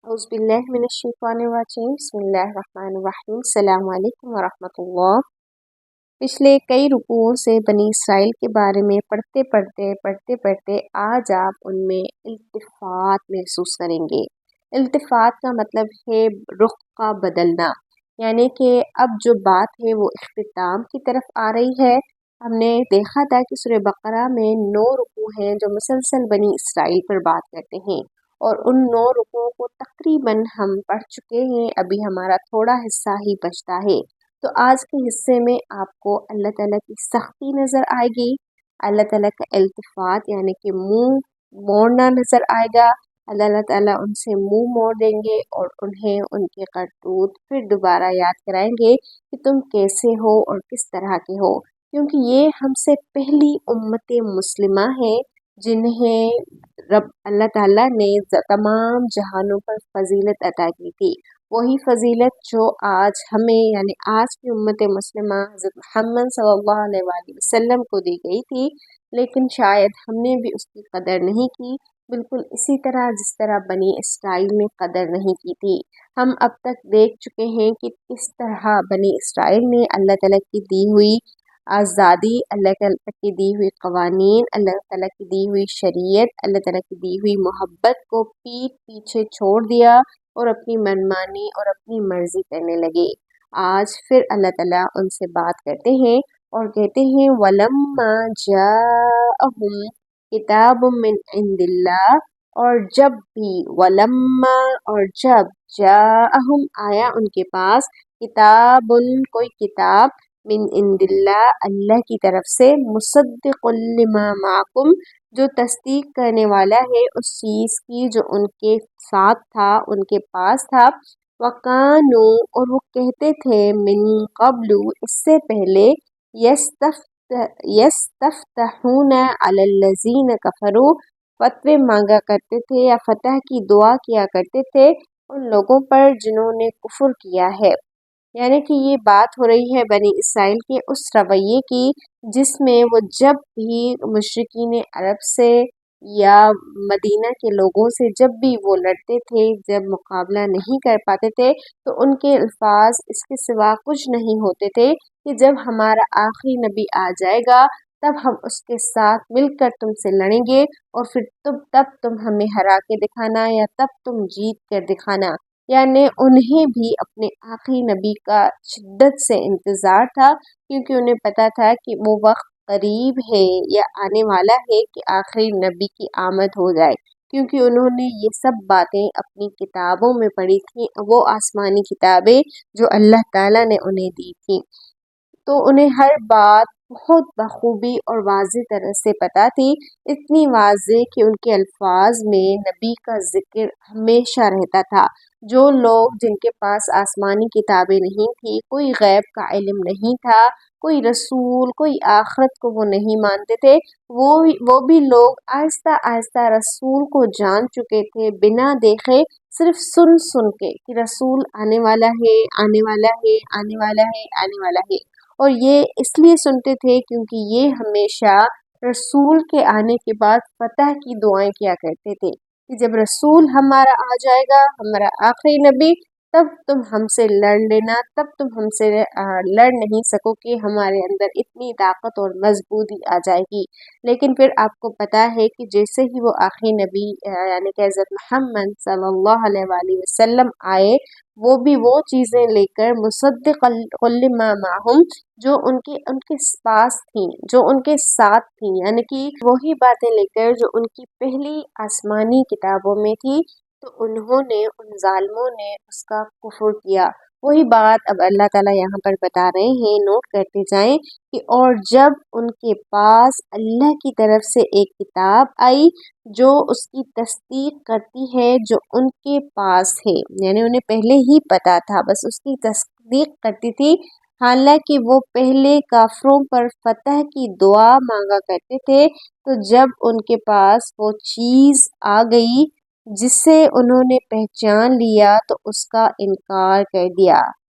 اعوذ باللہ من الشیطان الرجیم بسم اللہ الرحمن الرحیم السلام علیکم ورحمۃ اللہ۔ پچھلے کئی رکوعوں سے بنی اسرائیل کے بارے میں پڑھتے آج آپ ان میں التفات محسوس کریں گے۔ التفات کا مطلب ہے رخ کا بدلنا، یعنی کہ اب جو بات ہے وہ اختتام کی طرف آ رہی ہے۔ ہم نے دیکھا تھا کہ سورہ بقرہ میں 9 رکوع ہیں جو مسلسل بنی اسرائیل پر بات کرتے ہیں، اور ان 9 رکوعوں کو تقریباً ہم پڑھ چکے ہیں، ابھی ہمارا تھوڑا حصہ ہی بچتا ہے۔ تو آج کے حصے میں آپ کو اللہ تعالیٰ کی سختی نظر آئے گی، اللہ تعالیٰ کا التفات یعنی کہ منہ موڑنا نظر آئے گا۔ اللہ تعالیٰ ان سے منہ موڑ دیں گے اور انہیں ان کے کرتوت پھر دوبارہ یاد کرائیں گے کہ تم کیسے ہو اور کس طرح کے ہو، کیونکہ یہ ہم سے پہلی امت مسلمہ ہے جنہیں رب اللہ تعالیٰ نے تمام جہانوں پر فضیلت عطا کی تھی۔ وہی فضیلت جو آج ہمیں یعنی آج کی امت مسلمہ حضرت محمد صلی اللہ علیہ وآلہ وسلم کو دی گئی تھی، لیکن شاید ہم نے بھی اس کی قدر نہیں کی، بالکل اسی طرح جس طرح بنی اسرائیل نے قدر نہیں کی تھی۔ ہم اب تک دیکھ چکے ہیں کہ کس طرح بنی اسرائیل نے اللہ تعالیٰ کی دی ہوئی آزادی، اللہ تعالیٰ کی دی ہوئی قوانین، اللہ تعالیٰ کی دی ہوئی شریعت، اللہ تعالیٰ کی دی ہوئی محبت کو پیچھے چھوڑ دیا اور اپنی منمانی اور اپنی مرضی کرنے لگے۔ آج پھر اللہ تعالیٰ ان سے بات کرتے ہیں اور کہتے ہیں وَلَمَّا جَاءَهُمْ كِتَابٌ مِّنْ عِندِ اللَّهِ، اور جب بھی وَلَمَّا اور جب جَاءَهُمْ آیا ان کے پاس کتابٌ کوئی کتاب من عند اللہ اللہ کی طرف سے مصدق لما معکم جو تصدیق کرنے والا ہے اس چیز کی جو ان کے ساتھ تھا، ان کے پاس تھا۔ وَقَانُوا اور وہ کہتے تھے من قبل اس سے پہلے یستفتحون علی الذین کفروا فتوے مانگا کرتے تھے یا فتح کی دعا کیا کرتے تھے ان لوگوں پر جنہوں نے کفر کیا ہے، یعنی کہ یہ بات ہو رہی ہے بنی اسرائیل کے اس رویے کی جس میں وہ جب بھی مشرکین عرب سے یا مدینہ کے لوگوں سے جب بھی وہ لڑتے تھے، جب مقابلہ نہیں کر پاتے تھے تو ان کے الفاظ اس کے سوا کچھ نہیں ہوتے تھے کہ جب ہمارا آخری نبی آ جائے گا تب ہم اس کے ساتھ مل کر تم سے لڑیں گے اور پھر تب تم ہمیں ہرا کے دکھانا یا تب تم جیت کر دکھانا۔ یعنی انہیں بھی اپنے آخری نبی کا شدت سے انتظار تھا، کیونکہ انہیں پتہ تھا کہ وہ وقت قریب ہے یا آنے والا ہے کہ آخری نبی کی آمد ہو جائے، کیونکہ انہوں نے یہ سب باتیں اپنی کتابوں میں پڑھی تھیں، وہ آسمانی کتابیں جو اللہ تعالیٰ نے انہیں دی تھیں، تو انہیں ہر بات بہت بخوبی اور واضح طرح سے پتہ تھی، اتنی واضح کہ ان کے الفاظ میں نبی کا ذکر ہمیشہ رہتا تھا۔ جو لوگ جن کے پاس آسمانی کتابیں نہیں تھی، کوئی غیب کا علم نہیں تھا، کوئی رسول، کوئی آخرت کو وہ نہیں مانتے تھے، وہ بھی لوگ آہستہ آہستہ رسول کو جان چکے تھے بنا دیکھے، صرف سن کے کہ رسول آنے والا ہے، آنے والا ہے، آنے والا ہے، آنے والا ہے، اور یہ اس لیے سنتے تھے کیونکہ یہ ہمیشہ رسول کے آنے کے بعد فتح کی دعائیں کیا کرتے تھے کہ جب رسول ہمارا آ جائے گا، ہمارا آخری نبی، تب تم ہم سے لڑ لینا، تب تم ہم سے لڑ نہیں سکو کہ ہمارے اندر اتنی طاقت اور مضبوطی آ جائے گی۔ لیکن پھر آپ کو پتہ ہے کہ جیسے ہی وہ آخری نبی یعنی کہ حضرت محمد صلی اللہ علیہ وآلہ وسلم آئے، وہ بھی وہ چیزیں لے کر مصدق لما معہم جو ان کے پاس تھیں، جو ان کے ساتھ تھیں، یعنی کہ وہی باتیں لے کر جو ان کی پہلی آسمانی کتابوں میں تھی، تو انہوں نے ان ظالموں نے اس کا کفر کیا۔ وہی بات اب اللہ تعالیٰ یہاں پر بتا رہے ہیں، نوٹ کرتے جائیں کہ اور جب ان کے پاس اللہ کی طرف سے ایک کتاب آئی جو اس کی تصدیق کرتی ہے جو ان کے پاس ہے، یعنی انہیں پہلے ہی پتا تھا، بس اس کی تصدیق کرتی تھی، حالانکہ وہ پہلے کافروں پر فتح کی دعا مانگا کرتے تھے، تو جب ان کے پاس وہ چیز آ گئی جس سے انہوں نے پہچان لیا تو اس کا انکار کر دیا،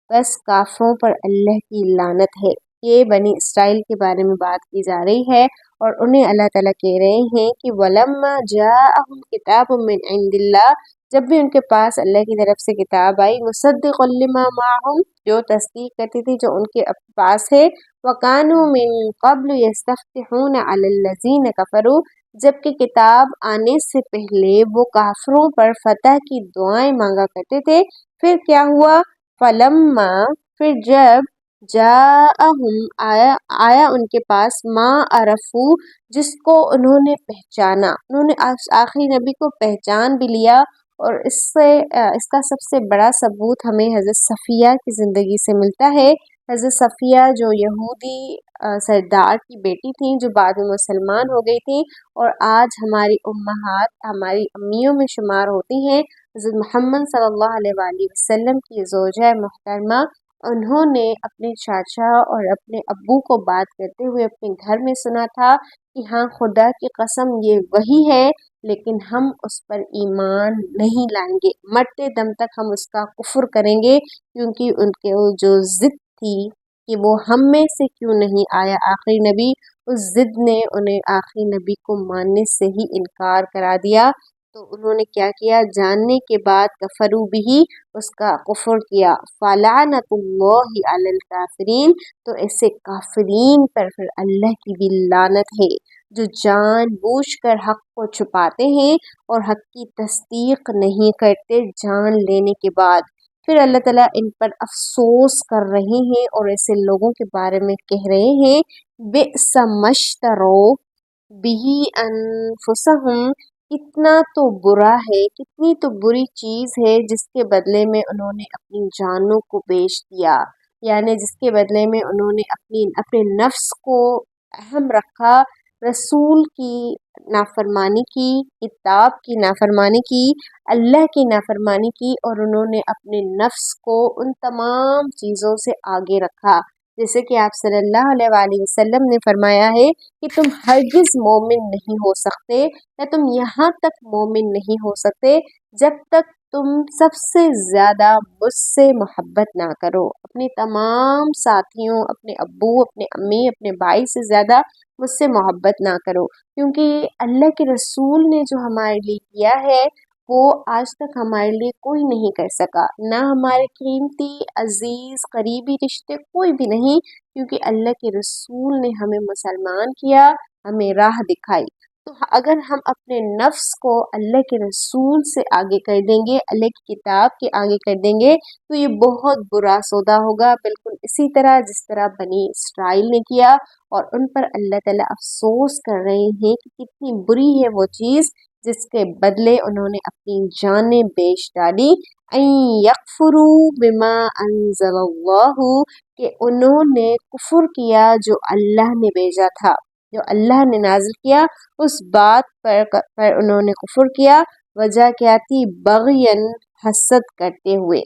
بس کافروں پر اللہ کی لعنت ہے۔ یہ بنی اسرائیل کے بارے میں بات کی جا رہی ہے اور انہیں اللہ تعالیٰ کہہ رہے ہیں کہ وَلَمَّا جَاءَهُمْ كِتَابٌ مِّنْ عِندِ اللَّهِ، جب بھی ان کے پاس اللہ کی طرف سے کتاب آئی مصدق لما معہم، جو تصدیق کرتی تھی جو ان کے پاس ہے، وَكَانُوا مِن قَبْلُ يَسْتَفْتِحُونَ عَلَى الَّذِينَ كَفَرُوا، جبکہ کتاب آنے سے پہلے وہ کافروں پر فتح کی دعائیں مانگا کرتے تھے۔ پھر کیا ہوا؟ فَلَمَّا، پھر جب جاءہم، آیا ان کے پاس، ما عرفو، جس کو انہوں نے پہچانا، انہوں نے آخری نبی کو پہچان بھی لیا۔ اور اس کا سب سے بڑا ثبوت ہمیں حضرت صفیہ کی زندگی سے ملتا ہے۔ حضرت صفیہ جو یہودی سردار کی بیٹی تھیں، جو بعد میں مسلمان ہو گئی تھیں اور آج ہماری امہات، ہماری امیوں میں شمار ہوتی ہیں۔ حضرت محمد صلی اللہ علیہ وآلہ وسلم کی زوجہ محترمہ، انہوں نے اپنے چاچا اور اپنے ابو کو بات کرتے ہوئے اپنے گھر میں سنا تھا کہ ہاں خدا کی قسم یہ وہی ہے، لیکن ہم اس پر ایمان نہیں لائیں گے، مرتے دم تک ہم اس کا کفر کریں گے، کیونکہ ان کے جو ضد تھی کہ وہ ہم میں سے کیوں نہیں آیا آخری نبی، اس ضد نے انہیں آخری نبی کو ماننے سے ہی انکار کرا دیا۔ تو انہوں نے کیا کیا؟ جاننے کے بعد کفروا بھی، اس کا کفر کیا۔ فَلَعْنَةُ اللَّهِ عَلَى الْكَافِرِينَ، تو ایسے کافرین پر پھر اللہ کی بھی لعنت ہے، جو جان بوجھ کر حق کو چھپاتے ہیں اور حق کی تصدیق نہیں کرتے جان لینے کے بعد۔ پھر اللہ تعالیٰ ان پر افسوس کر رہے ہیں اور ایسے لوگوں کے بارے میں کہہ رہے ہیں بئس ما اشتروا بہ انفسہم، کتنا تو برا ہے، کتنی تو بری چیز ہے جس کے بدلے میں انہوں نے اپنی جانوں کو بیچ دیا، یعنی جس کے بدلے میں انہوں نے اپنے نفس کو اہم رکھا، رسول کی نافرمانی کی، کتاب کی نافرمانی کی، اللہ کی نافرمانی کی، اور انہوں نے اپنے نفس کو ان تمام چیزوں سے آگے رکھا۔ جیسے کہ آپ صلی اللہ علیہ وآلہ وسلم نے فرمایا ہے کہ تم ہرگز مومن نہیں ہو سکتے، یا تم یہاں تک مومن نہیں ہو سکتے جب تک تم سب سے زیادہ مجھ سے محبت نہ کرو، اپنے تمام ساتھیوں، اپنے ابو، اپنے امی، اپنے بھائی سے زیادہ مجھ سے محبت نہ کرو، کیونکہ اللہ کے رسول نے جو ہمارے لیے کیا ہے وہ آج تک ہمارے لیے کوئی نہیں کر سکا، نہ ہمارے قیمتی عزیز قریبی رشتے کوئی بھی نہیں، کیونکہ اللہ کے رسول نے ہمیں مسلمان کیا، ہمیں راہ دکھائی۔ تو اگر ہم اپنے نفس کو اللہ کے رسول سے آگے کر دیں گے، اللہ کی کتاب کے آگے کر دیں گے، تو یہ بہت برا سودا ہوگا، بالکل اسی طرح جس طرح بنی اسرائیل نے کیا، اور ان پر اللہ تعالیٰ افسوس کر رہے ہیں کہ کتنی بری ہے وہ چیز جس کے بدلے انہوں نے اپنی جانیں بیچ ڈالی۔ ان یکفروا بما انزل اللہ، کہ انہوں نے کفر کیا جو اللہ نے بھیجا تھا، جو اللہ نے نازل کیا، اس بات پر انہوں نے کفر کیا۔ وجہ کیا تھی؟ بغین، حسد کرتے ہوئے،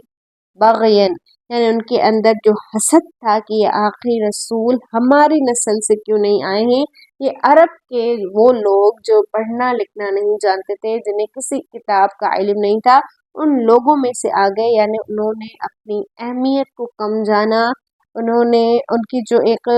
بغین یعنی ان کے اندر جو حسد تھا کہ یہ آخری رسول ہماری نسل سے کیوں نہیں آئے ہیں، یہ عرب کے وہ لوگ جو پڑھنا لکھنا نہیں جانتے تھے، جنہیں کسی کتاب کا علم نہیں تھا، ان لوگوں میں سے آ گئے، یعنی انہوں نے اپنی اہمیت کو کم جانا، انہوں نے ان کی جو ایک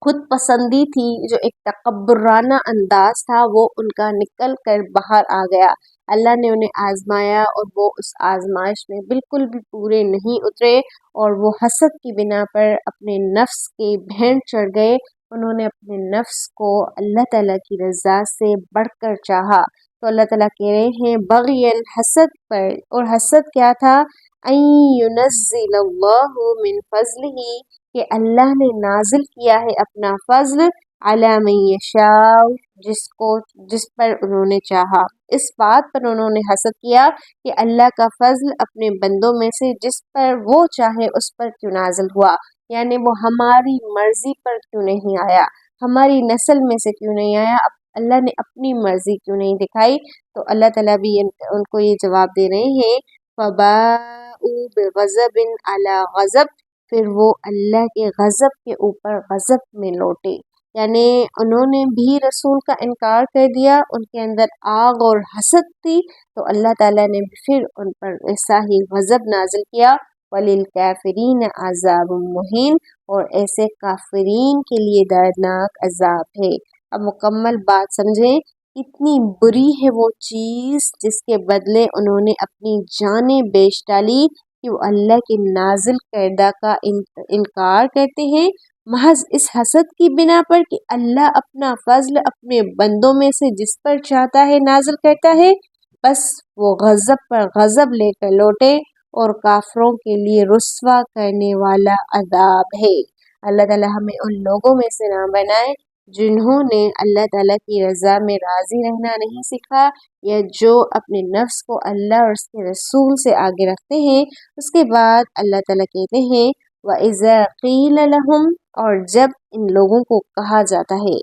خود پسندی تھی، جو ایک تکبرانہ انداز تھا، وہ ان کا نکل کر باہر آ گیا۔ اللہ نے انہیں آزمایا اور وہ اس آزمائش میں بالکل بھی پورے نہیں اترے، اور وہ حسد کی بنا پر اپنے نفس کے بھینٹ چڑھ گئے، انہوں نے اپنے نفس کو اللہ تعالیٰ کی رضا سے بڑھ کر چاہا۔ تو اللہ تعالیٰ کہہ رہے ہیں بغین، حسد پر، اور حسد کیا تھا؟ ان ینزل اللہ من فضلہ، کہ اللہ نے نازل کیا ہے اپنا فضل، علی من یشاء، جس پر انہوں نے چاہا، اس بات پر انہوں نے حسد کیا کہ اللہ کا فضل اپنے بندوں میں سے جس پر وہ چاہے اس پر کیوں نازل ہوا، یعنی وہ ہماری مرضی پر کیوں نہیں آیا، ہماری نسل میں سے کیوں نہیں آیا، اللہ نے اپنی مرضی کیوں نہیں دکھائی۔ تو اللہ تعالیٰ بھی ان کو یہ جواب دے رہے ہیں فَبَاءُوا بِغَضَبٍ عَلَى غَضَبٍ، پھر وہ اللہ کے غضب کے اوپر غضب میں لوٹے، یعنی انہوں نے بھی رسول کا انکار کر دیا، ان کے اندر آگ اور حسد تھی، تو اللہ تعالیٰ نے پھر ان پر ایسا ہی غضب نازل کیا۔ وَلِلْكَافِرِينَ عَذَابٌ مُّهِينٌ، اور ایسے کافرین کے لیے دردناک عذاب ہے۔ اب مکمل بات سمجھیں کتنی بری ہے وہ چیز جس کے بدلے انہوں نے اپنی جانیں بیچ ڈالی کہ وہ اللہ کے نازل کردہ کا انکار کرتے ہیں محض اس حسد کی بنا پر کہ اللہ اپنا فضل اپنے بندوں میں سے جس پر چاہتا ہے نازل کرتا ہے، بس وہ غضب پر غضب لے کر لوٹے اور کافروں کے لیے رسوا کرنے والا عذاب ہے۔ اللہ تعالی ہمیں ان لوگوں میں سے نہ بنائے جنہوں نے اللہ تعالیٰ کی رضا میں راضی رہنا نہیں سیکھا، یا جو اپنے نفس کو اللہ اور اس کے رسول سے آگے رکھتے ہیں۔ اس کے بعد اللہ تعالیٰ کہتے ہیں وَإِذَا قِيلَ لَهُمْ، اور جب ان لوگوں کو کہا جاتا ہے،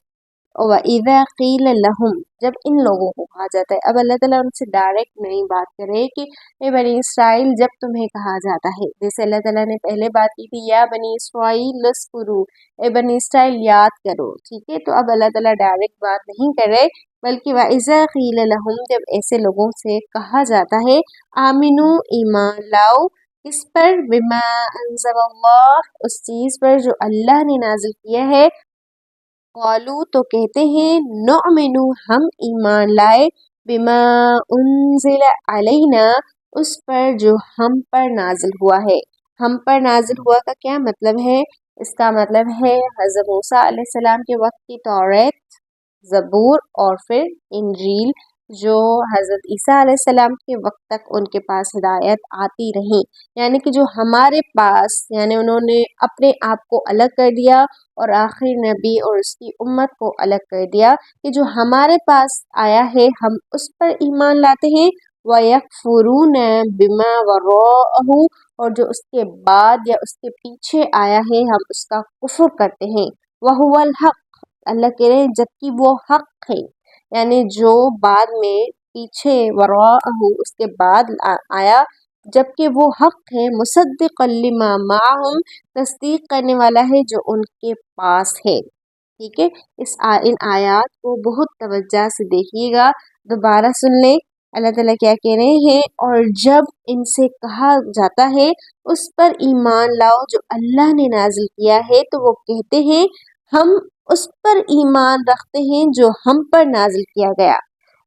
وَإِذَا قِيلَ لَهُمْ، جب ان لوگوں کو کہا جاتا ہے۔ اب اللہ تعالیٰ ان سے ڈائریکٹ نہیں بات کرے کہ اے بنی اسرائیل جب تمہیں کہا جاتا ہے، جیسے اللہ تعالیٰ نے پہلے بات کی تھی یا بنی اسرائیل اذکروا، اے بنی اسرائیل یاد کرو، ٹھیک ہے۔ تو اب اللہ تعالیٰ ڈائریکٹ بات نہیں کر رہے، بلکہ وَإِذَا قِيلَ لَهُمْ، جب ایسے لوگوں سے کہا جاتا ہے آمنو، ایمان لاؤ، اس پر بما انزل اللہ، اس چیز پر جو اللہ نے نازل کیا ہے، قالو، تو کہتے ہیں نؤمن، ہم ایمان لائے، بما انزل علینا، اس پر جو ہم پر نازل ہوا ہے۔ ہم پر نازل ہوا کا کیا مطلب ہے؟ اس کا مطلب ہے حضرت موسیٰ علیہ السلام کے وقت کی توریت، زبور اور پھر انجیل، جو حضرت عیسیٰ علیہ السلام کے وقت تک ان کے پاس ہدایت آتی رہی، یعنی کہ جو ہمارے پاس، یعنی انہوں نے اپنے آپ کو الگ کر دیا اور آخری نبی اور اس کی امت کو الگ کر دیا کہ جو ہمارے پاس آیا ہے ہم اس پر ایمان لاتے ہیں، وَيَكْفُرُونَ بِمَا وَرَاءَهُ، اور جو اس کے بعد یا اس کے پیچھے آیا ہے ہم اس کا کفر کرتے ہیں، وَهُوَ الْحَقُّ، اللہ کہہ رہے ہیں جبکہ وہ حق ہے، یعنی جو بعد میں پیچھے وَرَاءَهُ اس کے بعد آیا جبکہ وہ حق ہے، مصدقا لما معہم، تصدیق کرنے والا ہے جو ان کے پاس ہے، ٹھیک ہے۔ ان آیات کو بہت توجہ سے دیکھیے گا، دوبارہ سن لیں اللہ تعالیٰ کیا کہہ رہے ہیں، اور جب ان سے کہا جاتا ہے اس پر ایمان لاؤ جو اللہ نے نازل کیا ہے، تو وہ کہتے ہیں ہم اس پر ایمان رکھتے ہیں جو ہم پر نازل کیا گیا،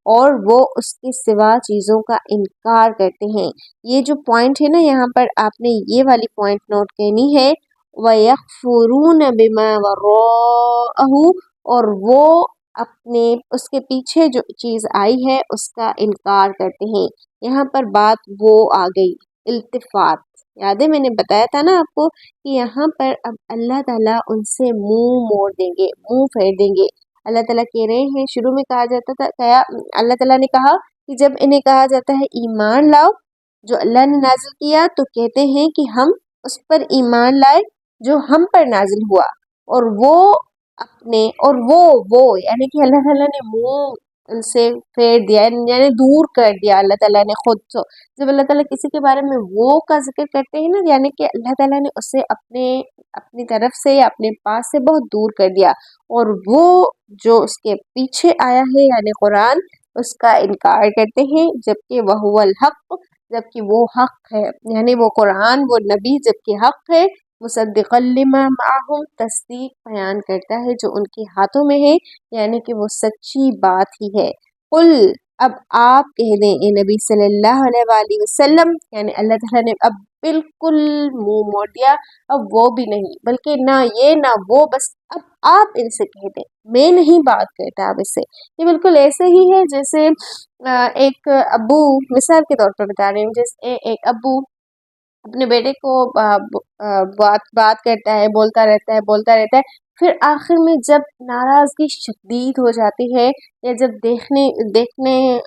اور وہ اس کے سوا چیزوں کا انکار کرتے ہیں۔ یہ جو پوائنٹ ہے نا، یہاں پر آپ نے یہ والی پوائنٹ نوٹ کرنی ہے، وَيَكْفُرُونَ بِمَا وَرَاءَهُ، اور وہ اپنے اس کے پیچھے جو چیز آئی ہے اس کا انکار کرتے ہیں۔ یہاں پر بات وہ آ گئی، التفات، یاد ہے میں نے بتایا تھا نا آپ کو کہ یہاں پر اب اللہ تعالیٰ ان سے منہ موڑ دیں گے، منہ پھیر دیں گے۔ اللہ تعالیٰ کہہ رہے ہیں، شروع میں کہا جاتا تھا، اللہ تعالیٰ نے کہا کہ جب انہیں کہا جاتا ہے ایمان لاؤ جو اللہ نے نازل کیا، تو کہتے ہیں کہ ہم اس پر ایمان لائے جو ہم پر نازل ہوا، اور وہ اپنے اور وہ یعنی کہ اللہ تعالیٰ نے منہ ان سے پھیر دیا، یعنی دور کر دیا اللہ تعالیٰ نے خود سے۔ جب اللہ تعالیٰ کسی کے بارے میں وہ کا ذکر کرتے ہیں نا، یعنی کہ اللہ تعالیٰ نے اسے اپنی طرف سے یا اپنے پاس سے بہت دور کر دیا، اور وہ جو اس کے پیچھے آیا ہے یعنی قرآن، اس کا انکار کرتے ہیں، جبکہ وَهُوَ الْحَقُّ، جبکہ وہ حق ہے، یعنی وہ قرآن، وہ نبی جبکہ حق ہے، مصدقا لما معہم، تصدیق بیان کرتا ہے جو ان کے ہاتھوں میں ہے، یعنی کہ وہ سچی بات ہی ہے۔ قل، اب آپ کہہ دیں اے نبی صلی اللہ علیہ وآلہ وسلم، یعنی اللہ تعالیٰ نے اب بالکل منہ موڑ دیا، اب وہ بھی نہیں، بلکہ نہ یہ نہ وہ، بس اب آپ ان سے کہہ دیں، میں نہیں بات کرتا اب اس سے۔ یہ بالکل ایسے ہی ہے جیسے ایک ابو، مثال کے طور پر بتا رہی ہوں، جیسے ایک ابو اپنے بیٹے کو بات کرتا ہے، بولتا رہتا ہے، پھر آخر میں جب ناراضگی شدید ہو جاتی ہے، یا جب دیکھنے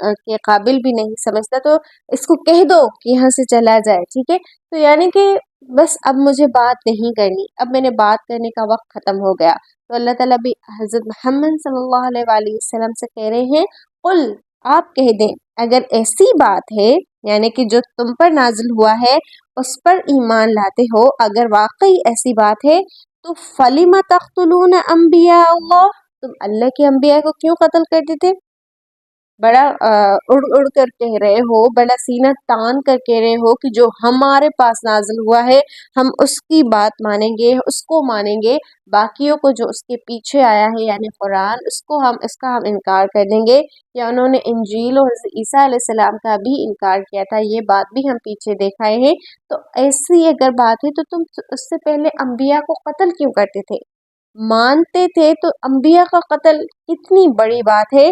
کے قابل بھی نہیں سمجھتا، تو اس کو کہہ دو کہ یہاں سے چلا جائے، ٹھیک ہے۔ تو یعنی کہ بس اب مجھے بات نہیں کرنی، اب میں نے بات کرنے کا وقت ختم ہو گیا۔ تو اللہ تعالیٰ بھی حضرت محمد صلی اللہ علیہ وآلہ وسلم سے کہہ رہے ہیں قل، آپ کہہ دیں اگر ایسی بات ہے، یعنی کہ جو تم پر نازل ہوا ہے اس پر ایمان لاتے ہو، اگر واقعی ایسی بات ہے تو فَلِمَ تَقْتُلُونَ أَنْبِيَاءَ اللَّهِ، تم اللہ کے انبیاء کو کیوں قتل کرتے تھے؟ بڑا اڑ اڑ کر کہہ رہے ہو، بڑا سینہ تان کر کہہ رہے ہو کہ جو ہمارے پاس نازل ہوا ہے ہم اس کی بات مانیں گے، اس کو مانیں گے، باقیوں کو جو اس کے پیچھے آیا ہے یعنی قرآن اس کا ہم انکار کر دیں گے، یا انہوں نے انجیل اور حضرت عیسیٰ علیہ السلام کا بھی انکار کیا تھا، یہ بات بھی ہم پیچھے دیکھائے ہیں۔ تو ایسی اگر بات ہے تو تم اس سے پہلے انبیاء کو قتل کیوں کرتے تھے؟ مانتے تھے تو انبیاء کا قتل کتنی بڑی بات ہے۔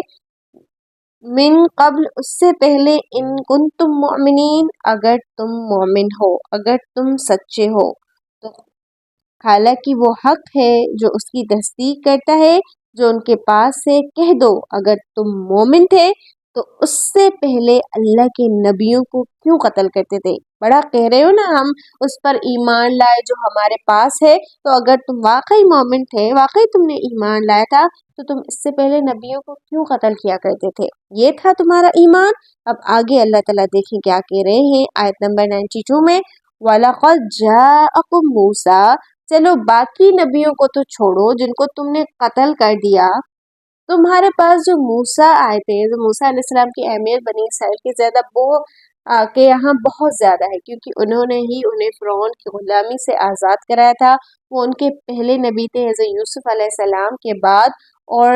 من قبل، اس سے پہلے، ان کنتم مؤمنین، اگر تم مومن ہو، اگر تم سچے ہو تو حالانکہ وہ حق ہے جو اس کی تصدیق کرتا ہے جو ان کے پاس سے، کہہ دو اگر تم مومن تھے تو اس سے پہلے اللہ کے نبیوں کو کیوں قتل کرتے تھے؟ بڑا کہہ رہے ہو نا ہم اس پر ایمان لائے جو ہمارے پاس ہے، تو اگر تم واقعی مومن تھے، واقعی تم نے ایمان لایا تھا تو تم اس سے پہلے نبیوں کو کیوں قتل کیا کرتے تھے؟ یہ تھا تمہارا ایمان۔ اب آگے اللہ تعالیٰ دیکھیں کیا کہہ رہے ہیں آیت نمبر 92 میں، وَلَقَدْ جَاءَكُم مُوسَىٰ، چلو باقی نبیوں کو تو چھوڑو جن کو تم نے قتل کر دیا، تمہارے پاس جو موسیٰ آئے تھے، جو موسیٰ علیہ السلام کی اہمیت بنی اسرائیل کے زیادہ کے یہاں بہت زیادہ ہے، کیونکہ انہوں نے ہی انہیں فرعون کی غلامی سے آزاد کرایا تھا۔ وہ ان کے پہلے نبی تھے حضرت یوسف علیہ السلام کے بعد، اور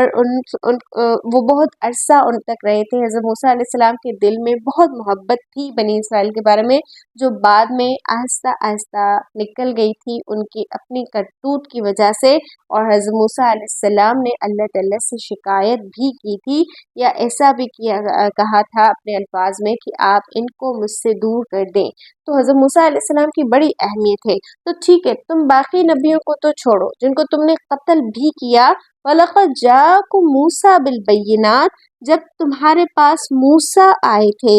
وہ بہت عرصہ ان تک رہے تھے۔ حضرت موسیٰ علیہ السلام کے دل میں بہت محبت تھی بنی اسرائیل کے بارے میں، جو بعد میں آہستہ آہستہ نکل گئی تھی ان کی اپنی کرتوت کی وجہ سے، اور حضرت موسیٰ علیہ السلام نے اللہ تعالیٰ سے شکایت بھی کی تھی، یا ایسا بھی کہا تھا اپنے الفاظ میں کہ آپ ان کو مجھ سے دور کر دیں۔ تو حضرت موسیٰ علیہ السلام کی بڑی اہمیت ہے۔ تو ٹھیک ہے، تم باقی نبیوں کو تو چھوڑو جن کو تم نے قتل بھی کیا۔ وَلَقَدْ جَاءَكُم مُوسَىٰ بِالْبَيِّنَاتِ، جب تمہارے پاس موسیٰ آئے تھے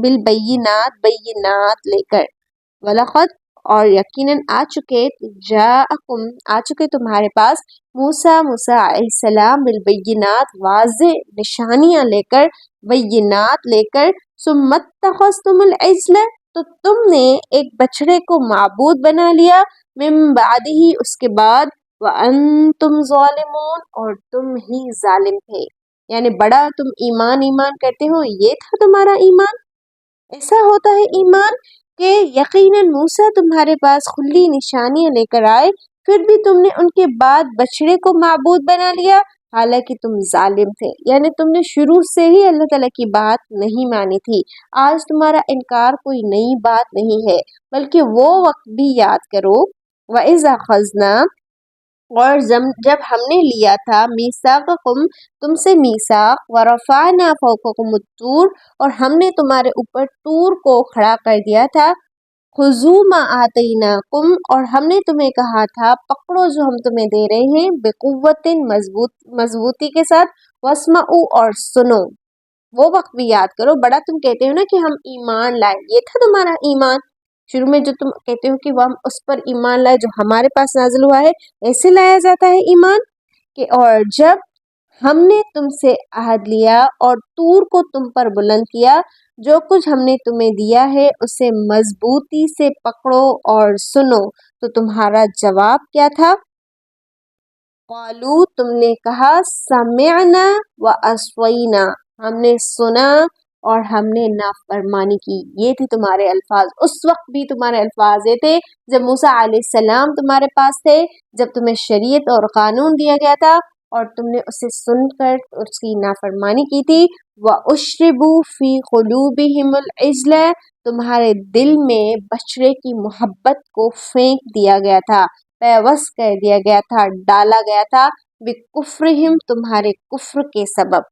بالبینات، بینات لے کر، وَلَقَدْ، اور یقیناً آ چکے، جاءکم، آ چکے تمہارے پاس، موسیٰ علیہ السلام بالبینات، واضح نشانیاں لے کر، بینات لے کر، ثم اتخذتم العجل، تو تم نے ایک بچڑے کو معبود بنا لیا، من بعدہ، اس کے بعد، وَأَنْتُمْ ظَالِمُونَ، اور تم ہی ظالم تھے، یعنی بڑا تم ایمان کرتے ہو، یہ تھا تمہارا ایمان؟ ایسا ہوتا ہے ایمان کہ یقیناً موسیٰ تمہارے پاس کھلی نشانیاں لے کر آئے، پھر بھی تم نے ان کے بعد بچڑے کو معبود بنا لیا، حالانکہ تم ظالم تھے، یعنی تم نے شروع سے ہی اللہ تعالیٰ کی بات نہیں مانی تھی۔ آج تمہارا انکار کوئی نئی بات نہیں ہے، بلکہ وہ وقت بھی یاد کرو، وَإِذَا أَخَذْنَا، اور جب ہم نے لیا تھا، میثاقکم، تم سے میثاق، ورفعنا فوقکم الطور، اور ہم نے تمہارے اوپر طور کو کھڑا کر دیا تھا، خذوا ما آتیناکم، اور ہم نے تمہیں کہا تھا پکڑو جو ہم تمہیں دے رہے ہیں، بقوت، مضبوطی کے ساتھ، واسمعوا، اور سنو۔ وہ وقت بھی یاد کرو، بڑا تم کہتے ہو نا کہ ہم ایمان لائے، یہ تھا تمہارا ایمان؟ شروع میں جو تم کہتے ہو کہ وہ ہم اس پر ایمان لائے جو ہمارے پاس نازل ہوا ہے، ایسے لایا جاتا ہے ایمان کہ اور جب ہم نے تم سے عہد لیا اور طور کو تم پر بلند کیا، جو کچھ ہم نے تمہیں دیا ہے اسے مضبوطی سے پکڑو اور سنو، تو تمہارا جواب کیا تھا؟ قالو، تم نے کہا، سمعنا وعصینا، ہم نے سنا اور ہم نے نافرمانی کی۔ یہ تھے تمہارے الفاظ، اس وقت بھی تمہارے الفاظ یہ تھے جب موسیٰ علیہ السلام تمہارے پاس تھے، جب تمہیں شریعت اور قانون دیا گیا تھا اور تم نے اسے سن کر اس کی نافرمانی کی تھی۔ وَأُشْرِبُوا فِي قُلُوبِهِمُ الْعِجْلَ، تمہارے دل میں بچڑے کی محبت کو پھینک دیا گیا تھا، پیوست کر دیا گیا تھا، ڈالا گیا تھا، بِكُفْرِهِمْ، تمہارے کفر کے سبب،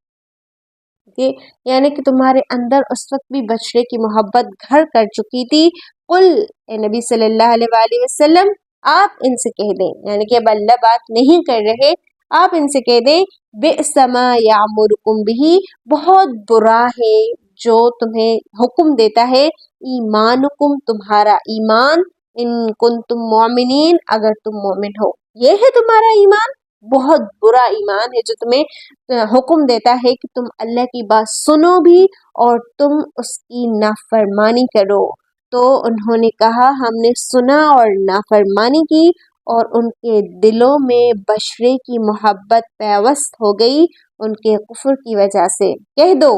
یعنی کہ تمہارے اندر اس وقت بھی بچڑے کی محبت گھر کر چکی تھی۔ قل، اے نبی صلی اللہ علیہ وآلہ وسلم، آپ ان سے کہہ دیں، یعنی کہ اب اللہ بات نہیں کر رہے، آپ ان سے کہہ دیں، بئس ما یأمرکم بہ، بہت برا ہے جو تمہیں حکم دیتا ہے، ایمانکم، تمہارا ایمان، ان کنتم مؤمنین، اگر تم مومن ہو، یہ ہے تمہارا ایمان؟ بہت برا ایمان ہے جو تمہیں حکم دیتا ہے کہ تم اللہ کی بات سنو بھی اور تم اس کی نافرمانی کرو۔ تو انہوں نے کہا ہم نے سنا اور نافرمانی کی، اور ان کے دلوں میں بشرے کی محبت پیوست ہو گئی ان کے کفر کی وجہ سے۔ کہہ دو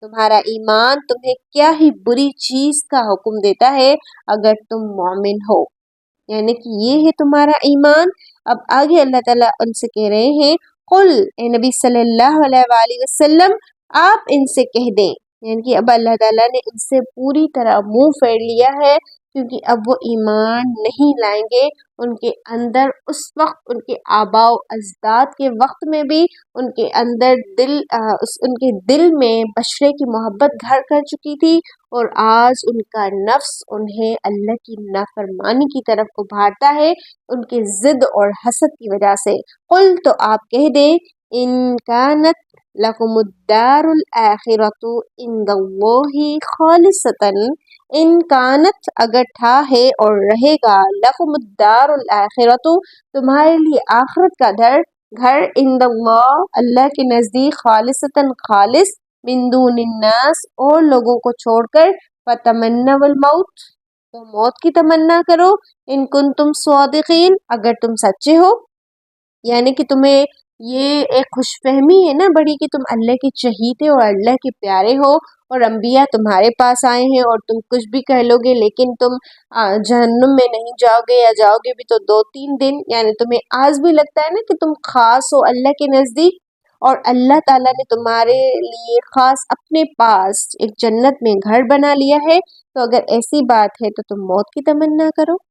تمہارا ایمان تمہیں کیا ہی بری چیز کا حکم دیتا ہے اگر تم مومن ہو، یعنی کہ یہ ہے تمہارا ایمان۔ اب آگے اللہ تعالیٰ ان سے کہہ رہے ہیں قل، اے نبی صلی اللہ علیہ وآلہ وسلم آپ ان سے کہہ دیں، یعنی کہ اب اللہ تعالیٰ نے ان سے پوری طرح منہ پھیر لیا ہے، کیونکہ اب وہ ایمان نہیں لائیں گے۔ ان کے اندر اس وقت، ان کے آباء و اجداد کے وقت میں بھی ان کے اندر ان کے دل میں بشرے کی محبت گھر کر چکی تھی، اور آج ان کا نفس انہیں اللہ کی نافرمانی کی طرف ابھارتا ہے ان کے ضد اور حسد کی وجہ سے۔ قل، تو آپ کہہ دیں ان کانت لکم الدار الآخرۃ عند اللہ خالصۃ، ان کانت اگر تھا ہے اور رہے گا، لکم الدار الآخرۃ تمہارے لیے آخرت کا گھر، عند اللہ اللہ کے نزدیک، خالصۃ خالص، من دون الناس اور لوگوں کو چھوڑ کر، فتمنوا الموت تو موت کی تمنا کرو، ان کنتم صادقین اگر تم سچے ہو۔ یعنی کہ تمہیں یہ ایک خوش فہمی ہے نا بڑی کہ تم اللہ کے چہیتے اور اللہ کے پیارے ہو، اور انبیاء تمہارے پاس آئے ہیں اور تم کچھ بھی کہہ لو گے لیکن تم جہنم میں نہیں جاؤ گے، یا جاؤ گے بھی تو 2-3 دن، یعنی تمہیں آج بھی لگتا ہے نا کہ تم خاص ہو اللہ کے نزدیک، اور اللہ تعالیٰ نے تمہارے لیے خاص اپنے پاس ایک جنت میں گھر بنا لیا ہے، تو اگر ایسی بات ہے تو تم موت کی تمنا کرو۔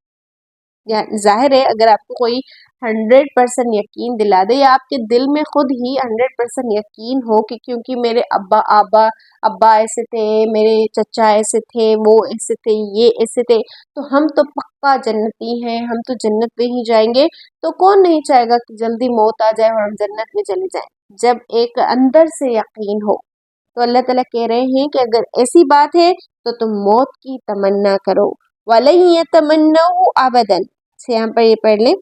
یا ظاہر ہے اگر آپ کو کوئی 100% یقین دلا دے، یا آپ کے دل میں خود ہی 100% یقین ہو کہ کیونکہ میرے ابا ایسے تھے، میرے چچا ایسے تھے، وہ ایسے تھے، یہ ایسے تھے، تو ہم تو پکا جنتی ہیں، ہم تو جنت میں ہی جائیں گے، تو کون نہیں چاہے گا کہ جلدی موت آ جائے اور ہم جنت میں چلے جائیں، جب ایک اندر سے یقین ہو۔ تو اللہ تعالیٰ کہہ رہے ہیں کہ اگر ایسی بات ہے تو تم موت کی تمنا کرو، وَلَن يَتَمَنَّوْهُ أَبَدًا، سے یہاں پر یہ پڑھ لیں،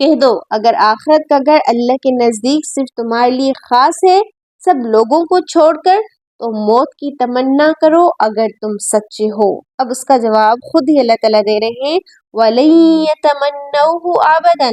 کہہ دو اگر آخرت کا گھر اللہ کے نزدیک صرف تمہارے لیے خاص ہے سب لوگوں کو چھوڑ کر، تو موت کی تمنا کرو اگر تم سچے ہو۔ اب اس کا جواب خود ہی اللہ تعالیٰ دے رہے ہیں وَلَن يَتَمَنَّوْهُ أَبَدًا،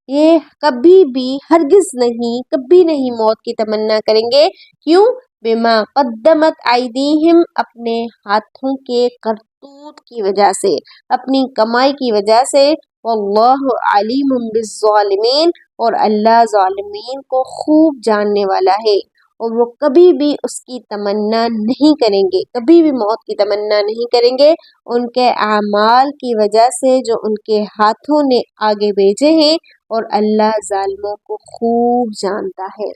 یہ کبھی بھی ہرگز نہیں، کبھی نہیں موت کی تمنا کریں گے، کیوں؟ بما قدمت ایدیہم، اپنے ہاتھوں کے کرتوت کی وجہ سے، اپنی کمائی کی وجہ سے، واللہ علیم بالظالمین، اور اللہ ظالمین کو خوب جاننے والا ہے، اور وہ کبھی بھی اس کی تمنا نہیں کریں گے، کبھی بھی موت کی تمنا نہیں کریں گے، ان کے اعمال کی وجہ سے جو ان کے ہاتھوں نے آگے بھیجے ہیں، اور اللہ ظالموں کو خوب جانتا ہے۔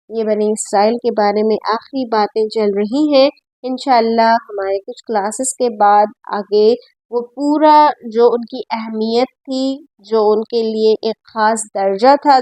یہ بنی اسرائیل کے بارے میں آخری باتیں چل رہی ہیں، انشاءاللہ ہمارے کچھ کلاسز کے بعد آگے وہ پورا جو ان کی اہمیت تھی، جو ان کے لیے ایک خاص درجہ تھا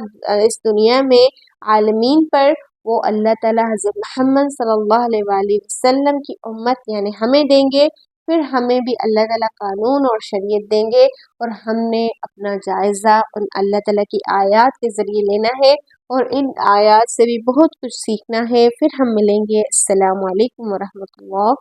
اس دنیا میں عالمین پر، وہ اللہ تعالیٰ حضرت محمد صلی اللہ علیہ وآلہ وسلم کی امت یعنی ہمیں دیں گے، پھر ہمیں بھی اللہ تعالیٰ قانون اور شریعت دیں گے، اور ہم نے اپنا جائزہ ان اللہ تعالیٰ کی آیات کے ذریعے لینا ہے، اور ان آیات سے بھی بہت کچھ سیکھنا ہے۔ پھر ہم ملیں گے۔ السلام علیکم ورحمۃ اللہ۔